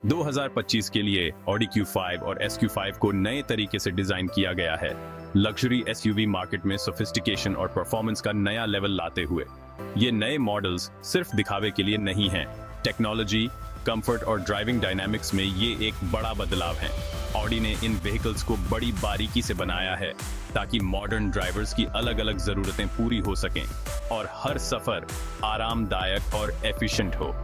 2025 के लिए Audi Q5 और SQ5 को नए तरीके से डिजाइन किया गया है, लग्जरी एसयूवी मार्केट में सोफिस्टिकेशन और परफॉर्मेंस का नया लेवल लाते हुए। ये नए मॉडल्स सिर्फ दिखावे के लिए नहीं हैं, टेक्नोलॉजी, कंफर्ट और ड्राइविंग डायनामिक्स में ये एक बड़ा बदलाव है। Audi ने इन व्हीकल्स को बड़ी बारीकी से बनाया है ताकि मॉडर्न ड्राइवर्स की अलग अलग जरूरतें पूरी हो सकें और हर सफर आरामदायक और एफिशिएंट हो।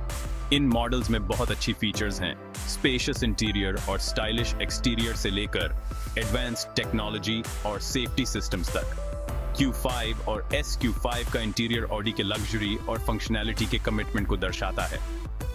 इन मॉडल्स में बहुत अच्छी फीचर्स हैं, स्पेशियस इंटीरियर और स्टाइलिश एक्सटीरियर से लेकर एडवांस्ड टेक्नोलॉजी और सेफ्टी सिस्टम्स तक। Q5 और SQ5 का इंटीरियर Audi के लग्जरी और फंक्शनैलिटी के कमिटमेंट को दर्शाता है।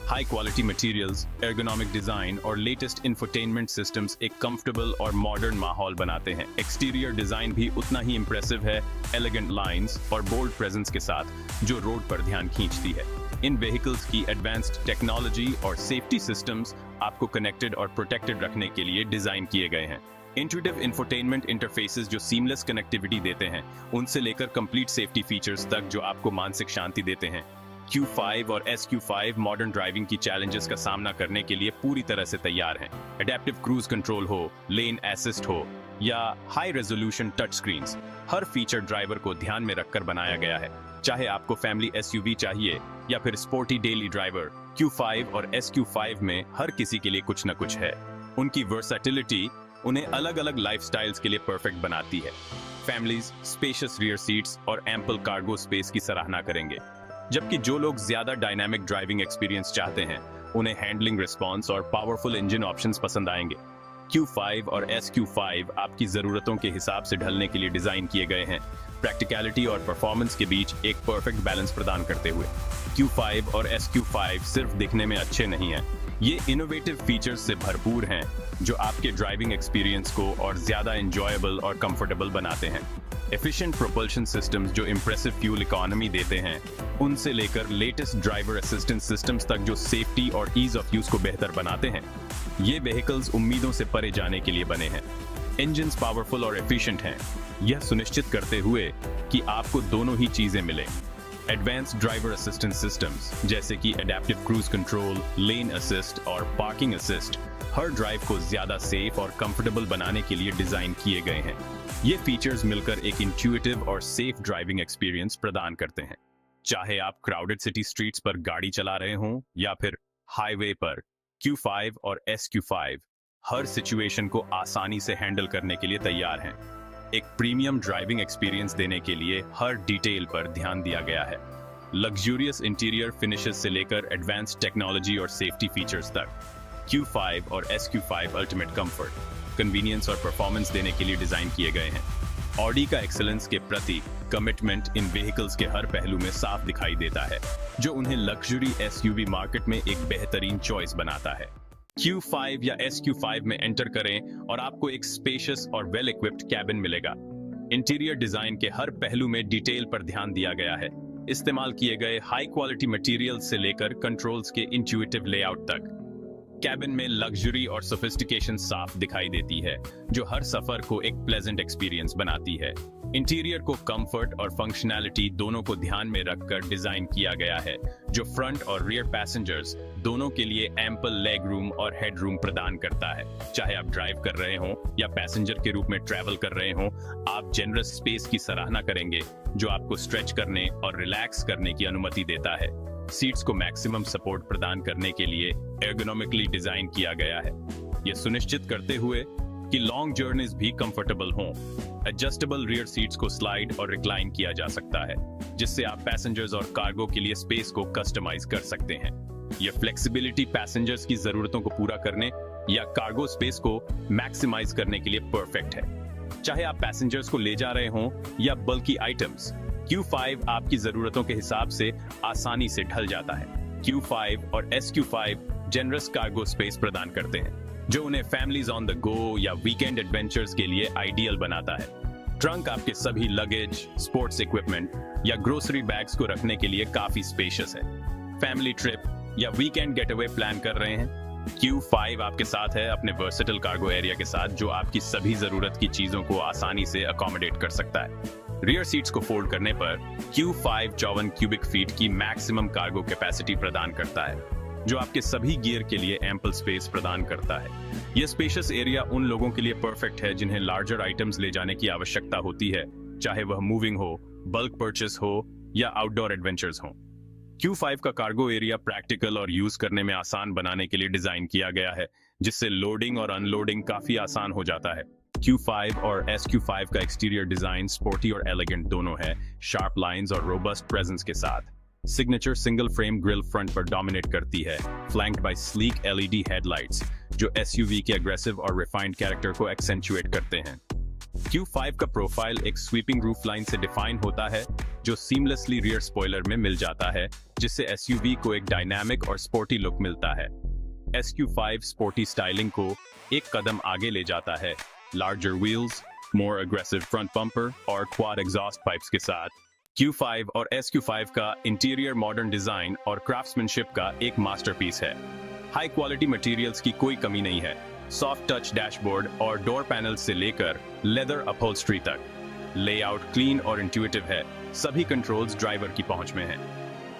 High quality materials, ergonomic design और लेटेस्ट इंफोटेनमेंट सिस्टम्स एक कंफर्टेबल और मॉडर्न माहौल बनाते हैं। एक्सटीरियर डिजाइन भी उतना ही इंप्रेसिव है, एलिगेंट लाइंस और बोल्ड प्रेजेंस के साथ, जो रोड पर ध्यान खींचती है। इन व्हीकल्स की एडवांस्ड टेक्नोलॉजी और सेफ्टी सिस्टम्स आपको कनेक्टेड और प्रोटेक्टेड रखने के लिए डिजाइन किए गए हैं। इंट्यूटिव इंफोटेनमेंट इंटरफेसेस जो सीमलेस कनेक्टिविटी देते हैं, उनसे लेकर कंप्लीट सेफ्टी फीचर्स तक जो आपको मानसिक शांति देते हैं। Q5 और SQ5 मॉडर्न ड्राइविंग की चैलेंजेस का सामना करने के लिए पूरी तरह से तैयार हैं। एडेप्टिव क्रूज कंट्रोल हो, लेन असिस्ट हो या हाई रेजोल्यूशन टच स्क्रीन्स, हर फीचर ड्राइवर को ध्यान में रखकर बनाया गया है। चाहे आपको फैमिली SUV चाहिए या फिर स्पोर्टी डेली ड्राइवर, Q5 और SQ5 में हर किसी के लिए कुछ न कुछ है। उनकी वर्सेटिलिटी उन्हें अलग अलग लाइफस्टाइल्स के लिए परफेक्ट बनाती है। फैमिलीज स्पेशियस रियर सीट्स और एम्पल कार्गो स्पेस की सराहना करेंगे, जबकि जो लोग ज्यादा डायनामिक ड्राइविंग एक्सपीरियंस चाहते हैं, उन्हें हैंडलिंग रिस्पॉन्स और पावरफुल इंजन ऑप्शंस पसंद आएंगे। Q5 और SQ5 आपकी जरूरतों के हिसाब से ढलने के लिए डिजाइन किए गए हैं, प्रैक्टिकलिटी और परफॉर्मेंस के बीच एक परफेक्ट बैलेंस प्रदान करते हुए। Q5 और SQ5 सिर्फ दिखने में अच्छे नहीं हैं, ये इनोवेटिव फीचर्स से भरपूर हैं जो आपके ड्राइविंग एक्सपीरियंस को और ज्यादा एंजॉयबल और कंफर्टेबल बनाते हैं। एफिशिएंट प्रोपल्शन सिस्टम्स जो इंप्रेसिव फ्यूल इकोनॉमी देते हैं, उनसे लेकर लेटेस्ट ड्राइवर असिस्टेंस सिस्टम्स तक जो सेफ्टी और ईज ऑफ यूज को बेहतर बनाते हैं, ये व्हीकल्स उम्मीदों से परे जाने के लिए बने हैं। इंजन्स पावरफुल और एफिशिएंट हैं, यह सुनिश्चित करते हुए कि आपको दोनों ही चीजें मिलें। एडवांस्ड ड्राइवर असिस्टेंस सिस्टम्स जैसे कि एडेप्टिव क्रूज कंट्रोल, लेन असिस्ट और पार्किंग असिस्ट हर ड्राइव को ज्यादा सेफ और कंफर्टेबल बनाने के लिए डिजाइन किए गए हैं। ये फीचर्स मिलकर एक इंट्यूटिव और सेफ ड्राइविंग एक्सपीरियंस प्रदान करते हैं। चाहे आप क्राउडेड सिटी स्ट्रीट्स पर गाड़ी चला रहे हों या फिर हाईवे पर, Q5 और SQ5 हर सिचुएशन को आसानी से हैंडल करने के लिए तैयार हैं। एक प्रीमियम ड्राइविंग एक्सपीरियंस देने के लिए हर डिटेल पर ध्यान दिया गया है। लग्जूरियस इंटीरियर फिनिशेस से लेकर एडवांस्ड टेक्नोलॉजी और सेफ्टी फीचर्स तक, Q5 और SQ5 अल्टीमेट कंफर्ट, कन्वीनियंस और परफॉर्मेंस देने के लिए डिजाइन किए गए हैं। Audi का एक्सेलेंस के प्रति कमिटमेंट इन व्हीकल्स के हर पहलू में साफ दिखाई देता है, जो उन्हें लग्जरी SUV मार्केट में एक बेहतरीन चॉइस बनाता है। Q5 या SQ5 में एंटर करें और आपको एक स्पेशियस और वेल इक्विप्ड कैबिन मिलेगा। इंटीरियर डिजाइन के हर पहलू में डिटेल पर ध्यान दिया गया है। इस्तेमाल किए गए हाई क्वालिटी मटेरियल्स से लेकर कंट्रोल्स के इंट्यूटिव लेआउट तक, कैबिन में लग्जरी और सोफिस्टिकेशन साफ दिखाई देती है, जो हर सफर को एक प्लेजेंट एक्सपीरियंस बनाती है। इंटीरियर को कंफर्ट और फंक्शनैलिटी दोनों को ध्यान में रखकर डिजाइन किया गया है, जो फ्रंट और रियर पैसेंजर्स दोनों के लिए एम्पल लेग रूम और हेड रूम प्रदान करता है। चाहे आप ड्राइव कर रहे हों या पैसेंजर के रूप में ट्रैवल कर रहे हों, आप जेनरस स्पेस की सराहना करेंगे, जो आपको स्ट्रेच करने और रिलैक्स करने की अनुमति देता है। सीट्स को मैक्सिमम सपोर्ट प्रदान करने के लिए एर्गोनॉमिकली डिजाइन किया गया है, यह सुनिश्चित करते हुए कि लॉन्ग जर्नीज भी कंफर्टेबल हों। एडजस्टेबल रियर सीट्स को स्लाइड और रिक्लाइन किया जा सकता है, जिससे आप पैसेंजर्स और कार्गो के लिए स्पेस को कस्टमाइज कर सकते हैं। यह फ्लेक्सिबिलिटी पैसेंजर्स की जरूरतों को पूरा करने या कार्गो स्पेस को मैक्सिमाइज करने के लिए परफेक्ट है। चाहे आप पैसेंजर्स को ले जा रहे हों या बल्कि आइटम्स, Q5 आपकी जरूरतों के हिसाब से आसानी से ढल जाता है। Q5 और SQ5 जेनरस कार्गो स्पेस प्रदान करते हैं, जो उन्हें फैमिलीज ऑन द गो या वीकेंड एडवेंचर्स के लिए आइडियल बनाता है। ट्रंक आपके सभी लगेज, स्पोर्ट्स इक्विपमेंट या ग्रोसरी बैग्स को रखने के लिए काफी स्पेशियस है। फैमिली ट्रिप या वीकेंड गेटअवे प्लान कर रहे हैं, Q5 आपके साथ है अपने वर्सेटल कार्गो एरिया के साथ, जो आपकी सभी जरूरत की चीजों को आसानी से अकोमोडेट कर सकता है। रियर सीट्स को फोल्ड करने पर Q5 54 क्यूबिक फीट की मैक्सिमम कार्गो कैपेसिटी प्रदान करता है। जो आपके सभी गियर के लिए एम्पल स्पेस प्रदान करता है। यह स्पेशियस एरिया उन लोगों के लिए परफेक्ट है जिन्हें लार्जर आइटम्स ले जाने की आवश्यकता होती है, चाहे वह मूविंग हो, बल्क परचेस हो या आउटडोर एडवेंचर्स हो। Q5 का कार्गो एरिया प्रैक्टिकल और यूज करने में आसान बनाने के लिए डिजाइन किया गया है, जिससे लोडिंग और अनलोडिंग काफी आसान हो जाता है। Q5 और SQ5 का एक्सटीरियर डिजाइन स्पोर्टी और एलिगेंट दोनों है, शार्प लाइंस और रोबस्ट प्रेजेंस के साथ। Signature single frame grille front पर डोमिनेट करती है, flanked by sleek LED headlights जो SUV के एग्रेसिव और रिफाइंड कैरेक्टर को एक्सेंचुएट करते हैं। Q5 का प्रोफाइल एक स्वीपिंग रूफ लाइन से डिफाइन होता है, जो सीमलेसली रियर स्पॉइलर में मिल जाता है, जिससे SUV को एक डायनामिक और स्पोर्टी लुक मिलता है। SQ5 स्पोर्टी स्टाइलिंग को एक कदम आगे ले जाता है, larger wheels, more aggressive front bumper और क्वाड एग्जॉस्ट पाइप्स के साथ। Q5 और SQ5 का इंटीरियर मॉडर्न डिजाइन और क्राफ्ट्समैनशिप का एक मास्टरपीस है। हाई क्वालिटी मटेरियल्स की कोई कमी नहीं है। सॉफ्ट टच डैशबोर्ड और डोर पैनल से लेकर लेदर अपहोल्स्ट्री तक लेआउट क्लीन और इंट्यूटिव है। सभी कंट्रोल्स ड्राइवर की पहुंच में हैं।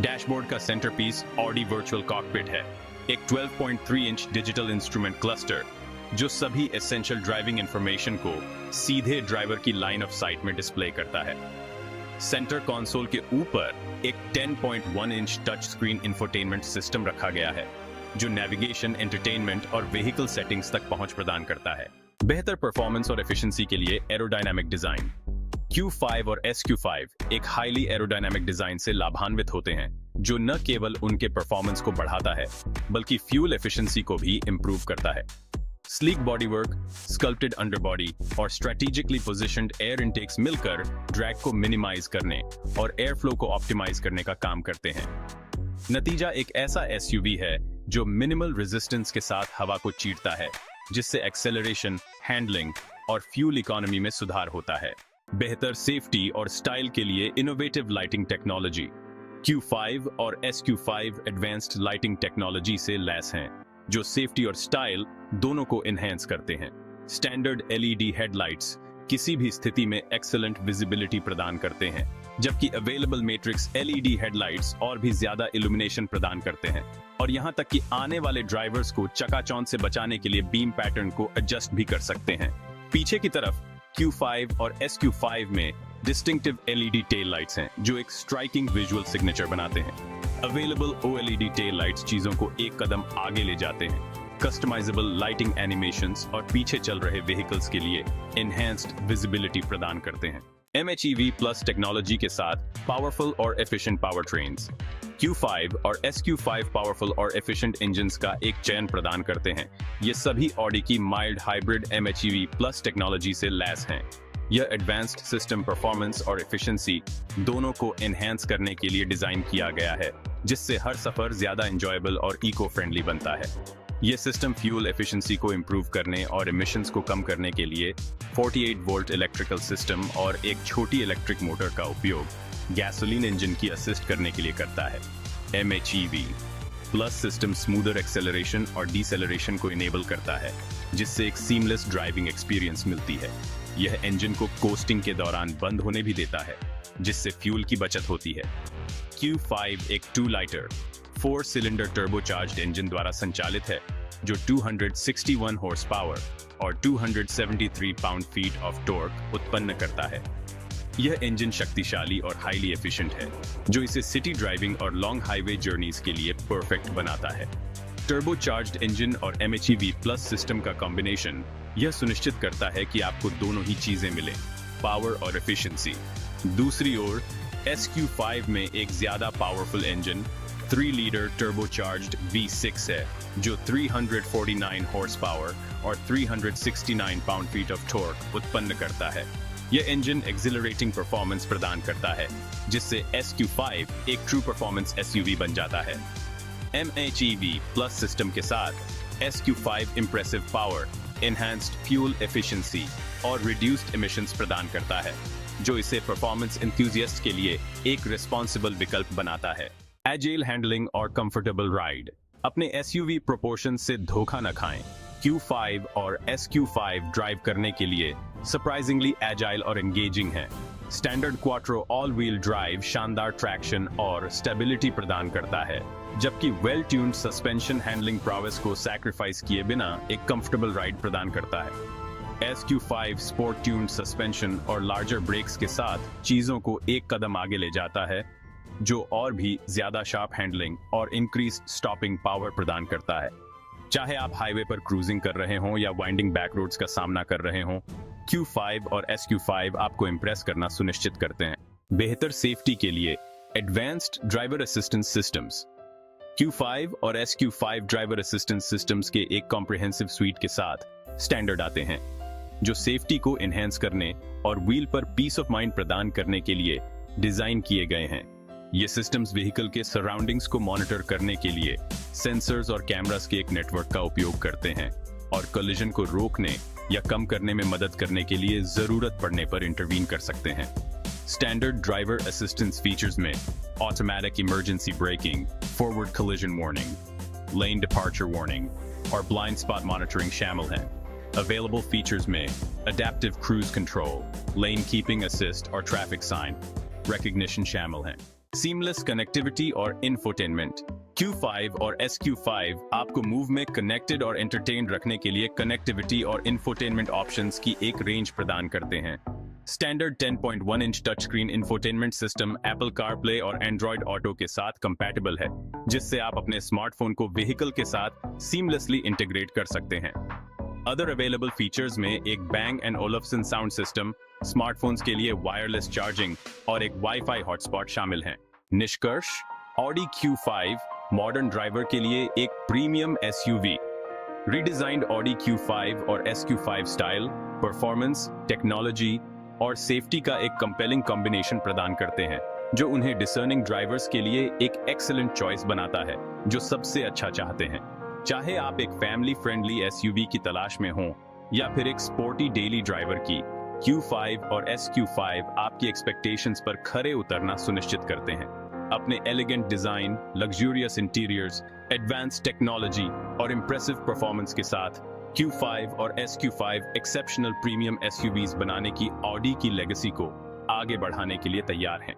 डैशबोर्ड का सेंटरपीस ऑडी वर्चुअल कॉकपिट है, एक 12.3 इंच डिजिटल इंस्ट्रूमेंट क्लस्टर जो सभी एसेंशियल ड्राइविंग इंफॉर्मेशन को सीधे ड्राइवर की लाइन ऑफ साइट में डिस्प्ले करता है। सेंटर कंसोल के ऊपर एक 10.1 inch touch screen infotainment system रखा गया है, जो नेविगेशन, एंटरटेनमेंट और व्हीकल सेटिंग्स तक पहुंच प्रदान करता है। बेहतर परफॉर्मेंस और एफिशिएंसी के लिए एरोडायनामिक डिजाइन। Q5 और SQ5 एक हाईली एरोडायनामिक डिजाइन से लाभान्वित होते हैं, जो न केवल उनके परफॉर्मेंस को बढ़ाता है, बल्कि फ्यूल एफिशिएंसी को भी इंप्रूव करता है। स्लीक बॉडीवर्क, स्कल्प्टेड अंडरबॉडी और स्ट्रेटेजिकली पोजीशन्ड एयर इनटेक्स मिलकर ड्रैग को मिनिमाइज करने और एयर फ्लो को ऑप्टिमाइज करने का काम करते हैं। नतीजा एक ऐसा SUV है जो मिनिमल रेजिस्टेंस के साथ हवा को चीरता है, जिससे एक्सेलरेशन, हैंडलिंग और फ्यूल इकोनॉमी में सुधार होता है। बेहतर सेफ्टी और स्टाइल के लिए इनोवेटिव लाइटिंग टेक्नोलॉजी। Q5 और SQ5 एडवांस्ड लाइटिंग टेक्नोलॉजी से लैस हैं, जो सेफ्टी और स्टाइल दोनों को एनहेंस करते हैं। स्टैंडर्ड LED हेडलाइट्स किसी भी स्थिति में एक्सीलेंट विजिबिलिटी प्रदान करते हैं, जबकि अवेलेबल मैट्रिक्स LED हेडलाइट्स और भी ज्यादा इल्यूमिनेशन प्रदान करते हैं, और यहां तक कि आने वाले ड्राइवर्स को चकाचौंध से बचाने के लिए बीम पैटर्न को एडजस्ट भी कर सकते हैं। पीछे की तरफ Q5 और SQ5 में डिस्टिंक्टिव LED टेल लाइट्स हैं, जो एक स्ट्राइकिंग विजुअल सिग्नेचर बनाते हैं। अवेलेबल OLED टेल लाइट्स चीजों को एक कदम आगे ले जाते हैं। कस्टमाइजेबल लाइटिंग एनिमेशंस और पीछे चल रहे व्हीकल्स के लिए एनहेंस्ड विजिबिलिटी प्रदान करते हैं। MHEV प्लस टेक्नोलॉजी के साथ पावरफुल और एफिशिएंट पावर ट्रेन्स। Q5 और SQ5 पावरफुल और एफिशिएंट इंजन्स का एक चयन प्रदान करते हैं। ये सभी ऑडी की mild hybrid MHEV plus technology से लैस हैं। यह एडवांस्ड सिस्टम परफॉर्मेंस और एफिशिएंसी दोनों को एनहांस करने के लिए डिजाइन किया गया है, जिससे हर सफर ज्यादा एंजॉयबल और इको फ्रेंडली बनता है। यह सिस्टम फ्यूल एफिशिएंसी को इंप्रूव करने और एमिशंस को कम करने के लिए 48 वोल्ट इलेक्ट्रिकल सिस्टम और एक छोटी इलेक्ट्रिक मोटर का उपयोग गैसोलीन इंजन की असिस्ट करने के लिए करता है। MHEV plus system smoother acceleration और डिसेलरेशन को इनेबल करता है, जिससे एक सीमलेस ड्राइविंग एक्सपीरियंस मिलती है। यह इंजन को कोस्टिंग के दौरान बंद होने भी देता है, जिससे फ्यूल की बचत होती है। Q5 एक 2 लीटर 4 सिलेंडर टर्बोचार्ज्ड इंजन द्वारा संचालित है, जो 261 हॉर्स पावर और 273 पाउंड फीट ऑफ टॉर्क उत्पन्न करता है। यह इंजन शक्तिशाली और हाईली एफिशिएंट है, जो इसे सिटी ड्राइविंग और लॉन्ग हाईवे जर्नीज के लिए परफेक्ट बनाता है। टर्बोचार्ज्ड इंजन और MHEV प्लस सिस्टम का कॉम्बिनेशन यह सुनिश्चित करता है कि आपको दोनों ही चीजें मिलें, पावर और एफिशिएंसी। दूसरी ओर SQ5 में एक ज्यादा powerful engine 3 litre turbocharged V6 है, जो 349 हॉर्स पावर और 369 पाउंड फीट ऑफ टॉर्क उत्पन्न करता है। यह इंजन एक्सिलरेटिंग परफॉर्मेंस प्रदान करता है, जिससे SQ5 एक ट्रू परफॉर्मेंस SUV बन जाता है। MHEV प्लस सिस्टम के साथ SQ5 impressive power, enhanced fuel efficiency और रिड्यूस्ड एमिशंस प्रदान करता है, जो इसे परफॉर्मेंस एंथुसियास्ट के लिए एक रिस्पॉन्सिबल विकल्प बनाता है। एजाइल हैंडलिंग और कंफर्टेबल राइड। अपने SUV प्रोपोर्शन से धोखा न खाएं। Q5 और SQ5 ड्राइव करने के लिए सरप्राइजिंगली एजाइल और एंगेजिंग है। Standard quattro all wheel drive शानदार ट्रैक्शन और स्टेबिलिटी प्रदान करता है, जबकि well tuned suspension handling prowess को सैक्रिफाइस किए बिना एक कंफर्टेबल राइड प्रदान करता है। SQ5 स्पोर्ट ट्यून्ड सस्पेंशन और लार्जर ब्रेक्स के साथ चीजों को एक कदम आगे ले जाता है, जो और भी ज्यादा शार्प हैंडलिंग और इंक्रीज्ड स्टॉपिंग पावर प्रदान करता है। चाहे आप हाईवे पर क्रूजिंग कर रहे हों या वाइंडिंग बैक रोड्स का सामना कर रहे हों, Q5 और SQ5 आपको इंप्रेस करना सुनिश्चित करते हैं। बेहतर सेफ्टी के लिए advanced driver assistance systems. Q5 और SQ5 ड्राइवर असिस्टेंस सिस्टम्स के एक कॉम्प्रिहेंसिव स्वीट के साथ स्टैंडर्ड आते हैं, जो सेफ्टी को एनहेंस करने और व्हील पर पीस ऑफ माइंड प्रदान करने के लिए डिजाइन किए गए हैं। ये सिस्टम्स व्हीकल के सराउंडिंग्स को मॉनिटर करने के लिए सेंसर्स और कैमरास के एक नेटवर्क का उपयोग करते हैं और कोलिजन को रोकने या कम करने में मदद करने के लिए जरूरत पड़ने पर इंटरवीन कर सकते हैं। स्टैंडर्ड ड्राइवर असिस्टेंस फीचर्स में automatic emergency breaking, forward collision warning, lane departure warning और ब्लाइंड स्पॉट मॉनिटरिंग शामिल हैं। अवेलेबल फीचर्स में अडैप्टिव क्रूज कंट्रोल, लेन कीपिंग असिस्ट और ट्रैफिक साइन रिकॉग्निशन शामिल हैं। सीमलेस कनेक्टिविटी और इंफोटेनमेंट। Q5 और SQ5 आपको मूव में कनेक्टेड और एंटरटेन रखने के लिए कनेक्टिविटी और इंफोटेनमेंट ऑप्शंस की एक रेंज प्रदान करते हैं। Standard 10.1 inch touch screen infotainment system Apple CarPlay और एंड्रॉइड ऑटो के साथ कंपैटिबल है, जिससे आप अपने स्मार्टफोन को व्हीकल के साथ सीमलेसली इंटीग्रेट कर सकते हैं। अदर अवेलेबल फीचर्स में एक Bang and Olufsen sound system, smartphones के लिए वायरलेस चार्जिंग और एक वाईफाई हॉटस्पॉट शामिल हैं। निष्कर्ष, ऑडी Q5 मॉडर्न ड्राइवर के लिए एक premium SUV। Redesigned Audi Q5 और SQ5 स्टाइल, परफॉर्मेंस, टेक्नोलॉजी और सेफ्टी का एक कंपेलिंग कॉम्बिनेशन प्रदान करते हैं, जो उन्हें डिसर्निंग ड्राइवर्स के लिए एक एक्सीलेंट चॉइस बनाता है, जो सबसे अच्छा चाहते हैं। चाहे आप एक फैमिली फ्रेंडली SUV की तलाश में हों या फिर एक स्पोर्टी डेली ड्राइवर की, Q5 और SQ5 आपकी एक्सपेक्टेशंस पर खरे उतरना सुनिश्चित करते हैं। अपने elegant design, luxurious interiors, advance technology और इंप्रेसिव परफॉर्मेंस के साथ Q5 और SQ5 एक्सेप्शनल प्रीमियम SUVs बनाने की ऑडी की लेगेसी को आगे बढ़ाने के लिए तैयार हैं।